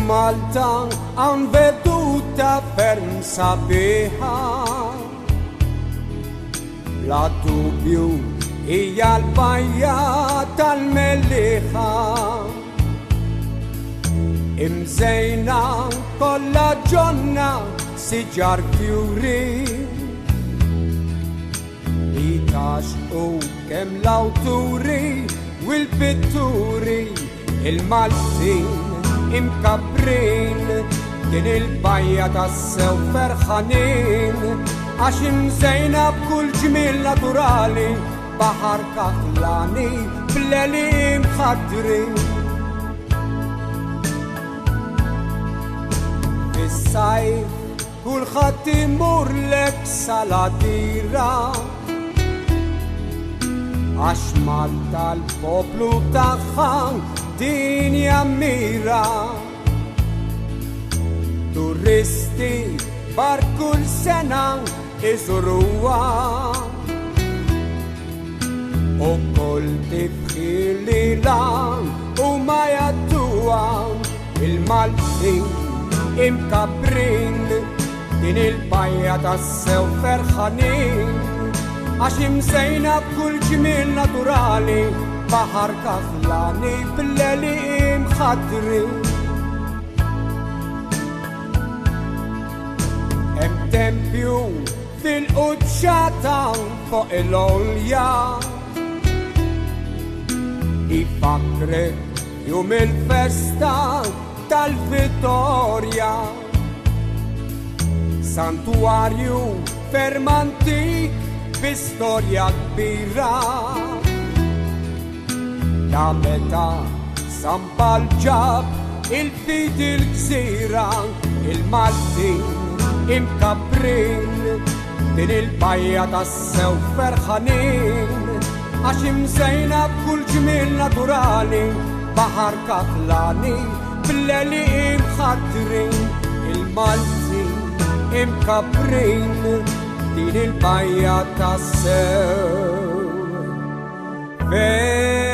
Malta han veduta ferm sabiħa La dubju hija l-bajja tal-melliħa Imżejna kollha ġonna siġar fjuri Itax u kemm l-awturi u l-pitturi il-Maltin imkabrin din il-bajja tas-sew ferħanin għax imżejna b'kull ġmiel naturali baħar kaħlani bl-elim ħadrin Fis-sajf kulħadd imur lek salatira għax Malta l-poplu tagħha din jammira Turisti bar kull sena iżuruha U kull tifħilila u ma jattuha il-Maltin imkabrin din il-bajja tas-sew ferħanin għax imżejna b'kull ġmiel naturali baħar kaħlani bl-elim ħadrin Hemm tempju fil-quċċata fuq il-olja Ifakrek jum il-festa tal-Vittorja Santuarju ferm antik b'istorja kbira Da meta Sampal ġab il-fid il-gżira il-Maltin imkabrin din il-bajja tas-sew ferħanin għax imżejna b'kull ġmiel naturali baħar kaħlani bl-elim ħadrin il-Maltin imkabrin din il-bajja tas-sew ferħanin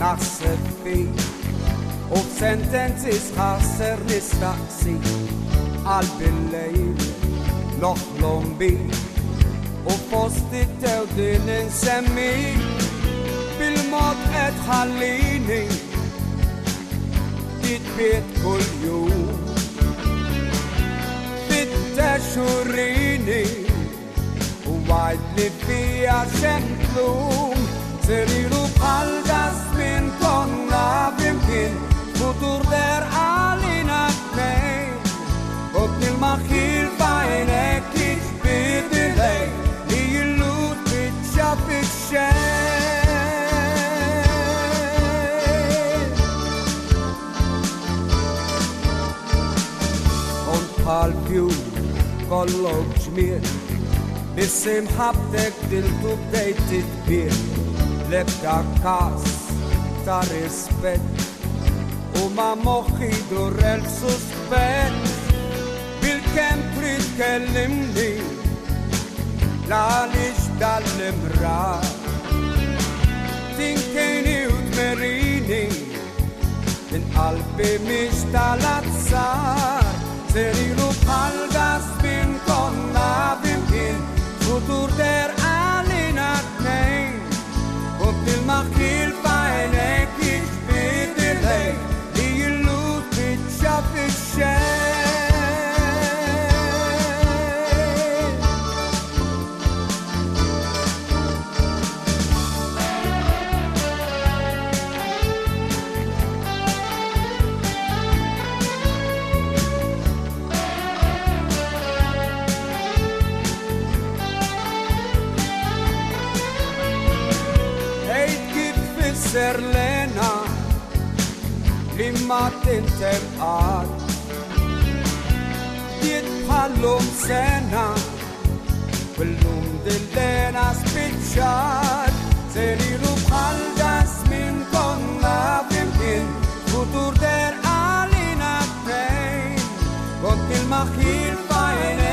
naħseb fik U f'sentenzi sħasser nistaqsi qalbi l-lejl noħlom bik U fost it-tewdin insemmik bil-mod qed ħallini titbiet kull jum fittex urini U għajd li fija xemplum Serilu bħal dasmin konna bimkien Futur der għalina t-nejn Qobni l-maħil fajnek iġbid il-lej Li jillut bitxa fil-xejn Kont bħal fjur kollok ġmiel Bissim ħabtek diltu bdejt titbiet Lebda kas ta' rispett U ma moħħi dur el-suspett Bil-kem trid kellimni Għaliex dal-imrar Tinkejni u tmerini Min qalbi mhix tal-azzar Serilu bħal gasbin konna bimkien Futur der għalina t-nejn il-maħkil fajnek iġbid il-lej Li jillut bitxa fil-xejn Berlena Limatentem ad Diet palom sena Belum de lena spicciat Zeliru paldas min con la vimkin Futur der alina pain Con il machir faene